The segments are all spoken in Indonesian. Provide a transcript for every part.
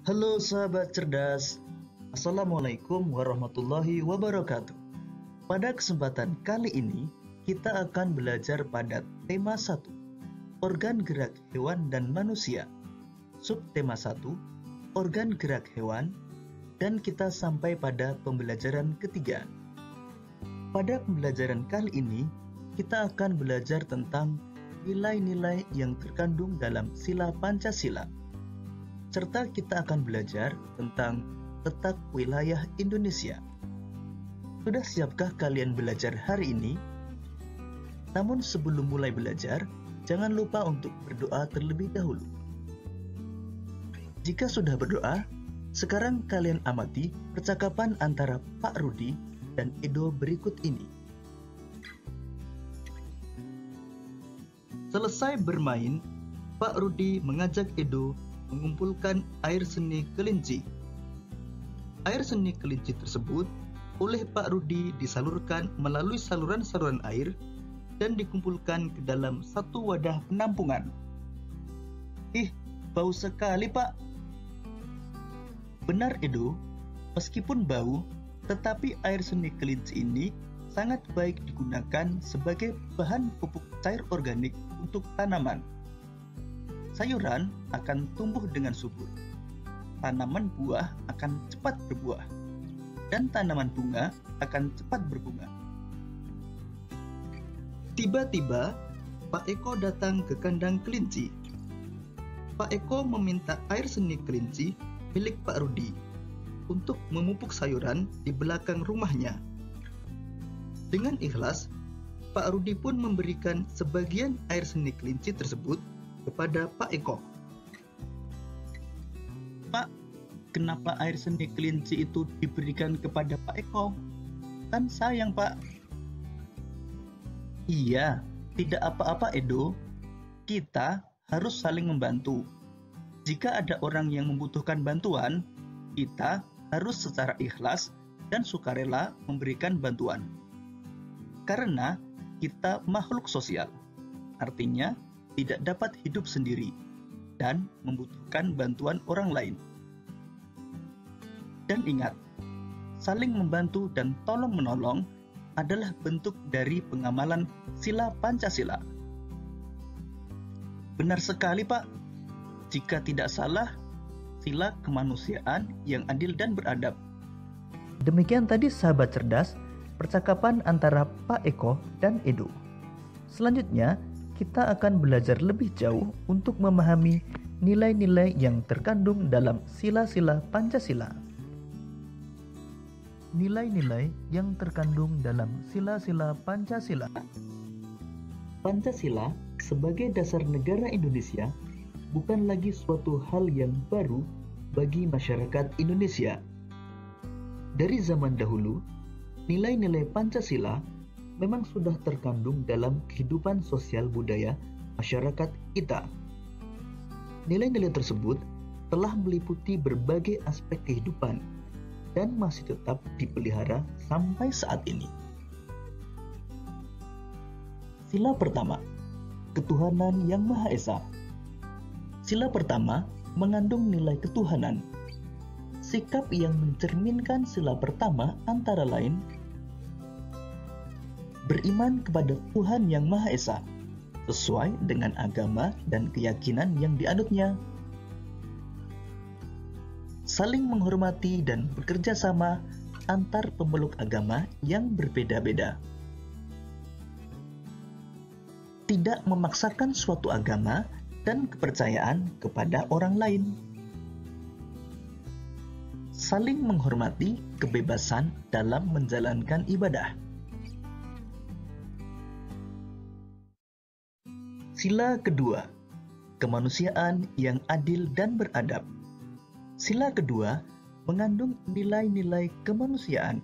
Halo sahabat cerdas, Assalamualaikum warahmatullahi wabarakatuh. Pada kesempatan kali ini, kita akan belajar pada tema 1, organ gerak hewan dan manusia. Subtema 1, organ gerak hewan, dan kita sampai pada pembelajaran ketiga. Pada pembelajaran kali ini, kita akan belajar tentang nilai-nilai yang terkandung dalam sila Pancasila. Serta kita akan belajar tentang letak wilayah Indonesia. Sudah siapkah kalian belajar hari ini? Namun sebelum mulai belajar, jangan lupa untuk berdoa terlebih dahulu. Jika sudah berdoa, sekarang kalian amati percakapan antara Pak Rudi dan Edo berikut ini. Selesai bermain, Pak Rudi mengajak Edo mengumpulkan air seni kelinci. Air seni kelinci tersebut oleh Pak Rudi disalurkan melalui saluran-saluran air dan dikumpulkan ke dalam satu wadah penampungan. Ih, bau sekali, Pak. Benar, Edo. Meskipun bau, tetapi air seni kelinci ini sangat baik digunakan sebagai bahan pupuk cair organik untuk tanaman. Sayuran akan tumbuh dengan subur, tanaman buah akan cepat berbuah, dan tanaman bunga akan cepat berbunga. Tiba-tiba, Pak Eko datang ke kandang kelinci. Pak Eko meminta air seni kelinci milik Pak Rudi untuk memupuk sayuran di belakang rumahnya. Dengan ikhlas, Pak Rudi pun memberikan sebagian air seni kelinci tersebut kepada Pak Eko. Pak, kenapa air seni kelinci itu diberikan kepada Pak Eko? Kan sayang, Pak. Iya, tidak apa-apa, Edo. Kita harus saling membantu. Jika ada orang yang membutuhkan bantuan, kita harus secara ikhlas dan sukarela memberikan bantuan. Karena kita makhluk sosial. Artinya, tidak dapat hidup sendiri dan membutuhkan bantuan orang lain. Dan ingat, saling membantu dan tolong-menolong adalah bentuk dari pengamalan sila Pancasila. Benar sekali, Pak. Jika tidak salah, sila kemanusiaan yang adil dan beradab. Demikian tadi sahabat cerdas, percakapan antara Pak Eko dan Edo. Selanjutnya, kita akan belajar lebih jauh untuk memahami nilai-nilai yang terkandung dalam sila-sila Pancasila. Nilai-nilai yang terkandung dalam sila-sila Pancasila. Pancasila sebagai dasar negara Indonesia bukan lagi suatu hal yang baru bagi masyarakat Indonesia. Dari zaman dahulu, nilai-nilai Pancasila memang sudah terkandung dalam kehidupan sosial budaya masyarakat kita. Nilai-nilai tersebut telah meliputi berbagai aspek kehidupan dan masih tetap dipelihara sampai saat ini. Sila pertama, ketuhanan yang Maha Esa. Sila pertama mengandung nilai ketuhanan. Sikap yang mencerminkan sila pertama antara lain beriman kepada Tuhan Yang Maha Esa, sesuai dengan agama dan keyakinan yang dianutnya. Saling menghormati dan bekerja sama antar pemeluk agama yang berbeda-beda. Tidak memaksakan suatu agama dan kepercayaan kepada orang lain. Saling menghormati kebebasan dalam menjalankan ibadah. Sila kedua, kemanusiaan yang adil dan beradab. Sila kedua mengandung nilai-nilai kemanusiaan.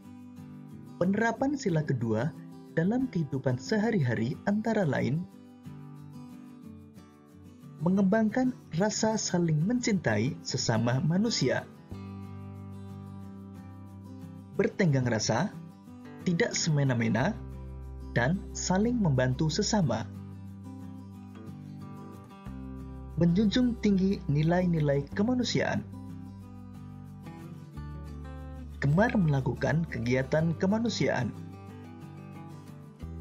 Penerapan sila kedua dalam kehidupan sehari-hari antara lain mengembangkan rasa saling mencintai sesama manusia, bertenggang rasa, tidak semena-mena, dan saling membantu sesama. Menjunjung tinggi nilai-nilai kemanusiaan. gemar melakukan kegiatan kemanusiaan,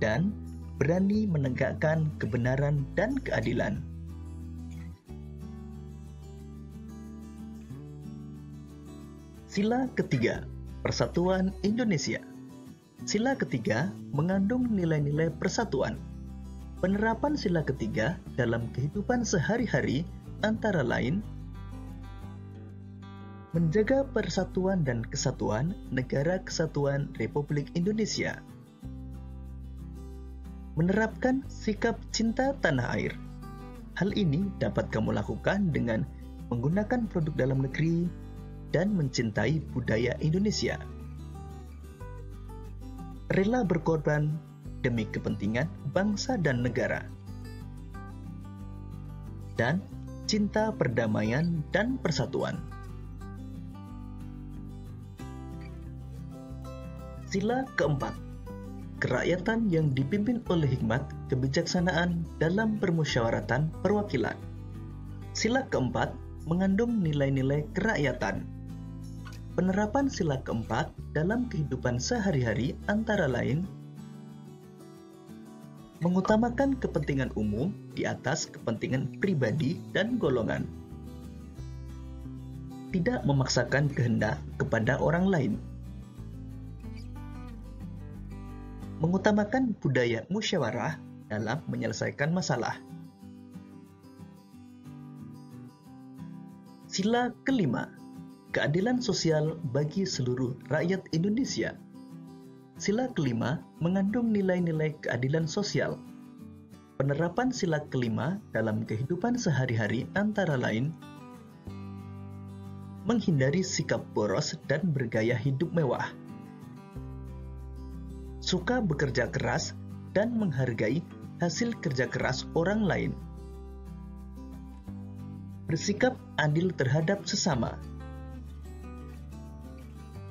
dan berani menegakkan kebenaran dan keadilan. Sila ketiga, Persatuan Indonesia. Sila ketiga mengandung nilai-nilai persatuan. Penerapan sila ketiga dalam kehidupan sehari-hari antara lain menjaga persatuan dan kesatuan Negara Kesatuan Republik Indonesia, menerapkan sikap cinta tanah air. Hal ini dapat kamu lakukan dengan menggunakan produk dalam negeri dan mencintai budaya Indonesia. Rela berkorban demi kepentingan bangsa dan negara, dan cinta perdamaian dan persatuan. Sila keempat, kerakyatan yang dipimpin oleh hikmat kebijaksanaan dalam permusyawaratan perwakilan. Sila keempat mengandung nilai-nilai kerakyatan. Penerapan sila keempat dalam kehidupan sehari-hari antara lain mengutamakan kepentingan umum di atas kepentingan pribadi dan golongan. Tidak memaksakan kehendak kepada orang lain. Mengutamakan budaya musyawarah dalam menyelesaikan masalah. Sila kelima, keadilan sosial bagi seluruh rakyat Indonesia. Sila kelima mengandung nilai-nilai keadilan sosial. Penerapan sila kelima dalam kehidupan sehari-hari antara lain menghindari sikap boros dan bergaya hidup mewah, suka bekerja keras dan menghargai hasil kerja keras orang lain, bersikap adil terhadap sesama,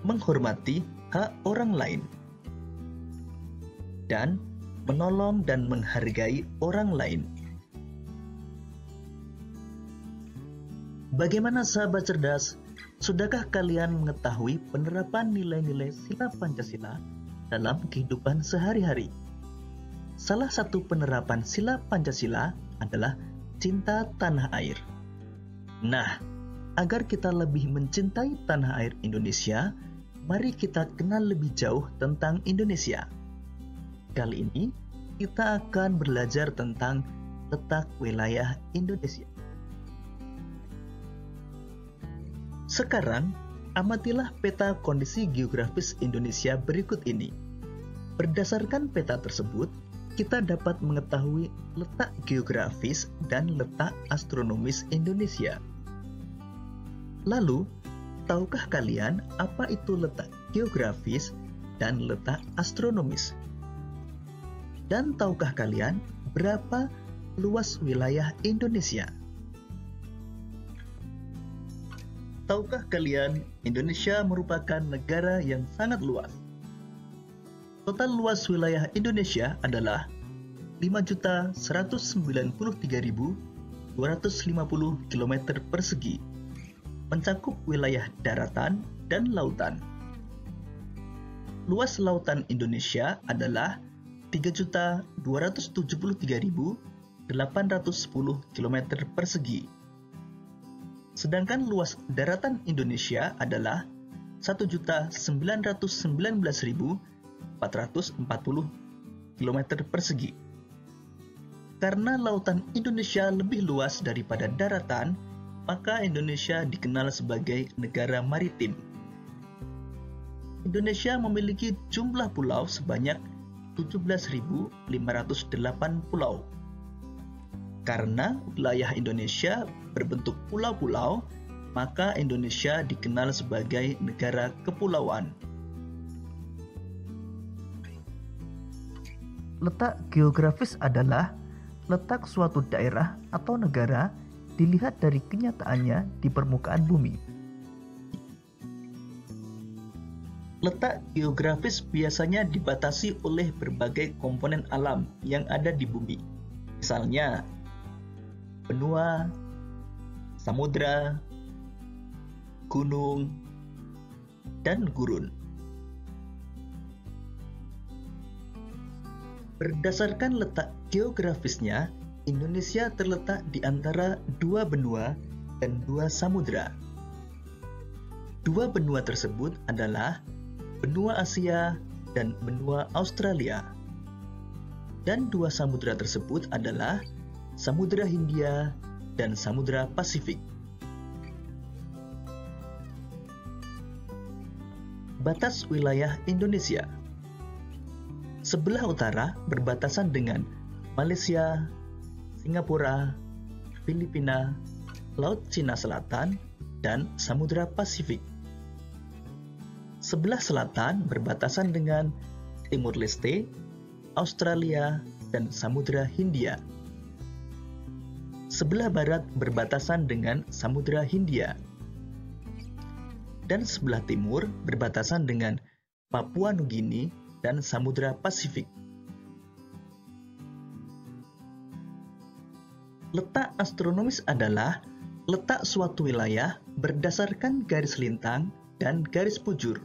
menghormati hak orang lain, dan menolong dan menghargai orang lain. Bagaimana sahabat cerdas? Sudahkah kalian mengetahui penerapan nilai-nilai sila Pancasila dalam kehidupan sehari-hari? Salah satu penerapan sila Pancasila adalah cinta tanah air. Nah, agar kita lebih mencintai tanah air Indonesia, mari kita kenal lebih jauh tentang Indonesia. Kali ini, kita akan belajar tentang letak wilayah Indonesia. Sekarang, amatilah peta kondisi geografis Indonesia berikut ini. Berdasarkan peta tersebut, kita dapat mengetahui letak geografis dan letak astronomis Indonesia. Lalu, tahukah kalian apa itu letak geografis dan letak astronomis? Dan tahukah kalian berapa luas wilayah Indonesia? Tahukah kalian Indonesia merupakan negara yang sangat luas? Total luas wilayah Indonesia adalah 5.193.250 km persegi, mencakup wilayah daratan dan lautan. Luas lautan Indonesia adalah 3.273.810 km persegi. Sedangkan luas daratan Indonesia adalah 1.919.440 km persegi. Karena lautan Indonesia lebih luas daripada daratan, maka Indonesia dikenal sebagai negara maritim. Indonesia memiliki jumlah pulau sebanyak 17.508 pulau. Karena wilayah Indonesia berbentuk pulau-pulau, maka Indonesia dikenal sebagai negara kepulauan. Letak geografis adalah letak suatu daerah atau negara dilihat dari kenyataannya di permukaan bumi. Letak geografis biasanya dibatasi oleh berbagai komponen alam yang ada di bumi. Misalnya, benua, samudra, gunung, dan gurun. Berdasarkan letak geografisnya, Indonesia terletak di antara dua benua dan dua samudra. Dua benua tersebut adalah benua Asia dan benua Australia. Dan dua samudra tersebut adalah Samudra Hindia dan Samudra Pasifik. Batas wilayah Indonesia. Sebelah utara berbatasan dengan Malaysia, Singapura, Filipina, Laut Cina Selatan, dan Samudra Pasifik. Sebelah selatan berbatasan dengan Timur Leste, Australia, dan Samudra Hindia. Sebelah barat berbatasan dengan Samudra Hindia. Dan sebelah timur berbatasan dengan Papua Nugini dan Samudra Pasifik. Letak astronomis adalah letak suatu wilayah berdasarkan garis lintang dan garis bujur.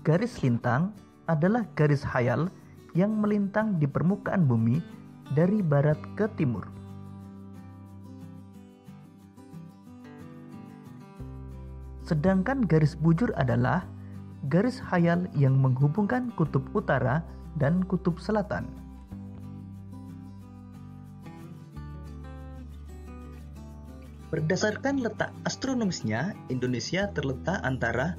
Garis lintang adalah garis khayal yang melintang di permukaan bumi dari barat ke timur. Sedangkan garis bujur adalah garis khayal yang menghubungkan kutub utara dan kutub selatan. Berdasarkan letak astronomisnya, Indonesia terletak antara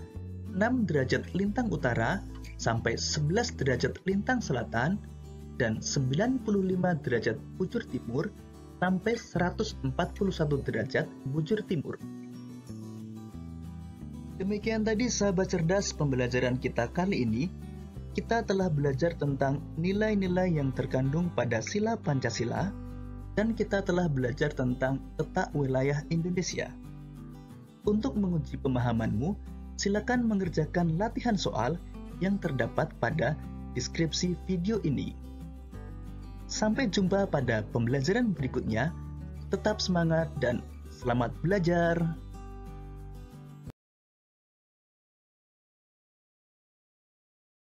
6 derajat lintang utara sampai 11 derajat lintang selatan dan 95 derajat bujur timur sampai 141 derajat bujur timur. Demikian tadi sahabat cerdas pembelajaran kita kali ini. Kita telah belajar tentang nilai-nilai yang terkandung pada sila Pancasila dan kita telah belajar tentang letak wilayah Indonesia. Untuk menguji pemahamanmu, silakan mengerjakan latihan soal yang terdapat pada deskripsi video ini. Sampai jumpa pada pembelajaran berikutnya. Tetap semangat dan selamat belajar.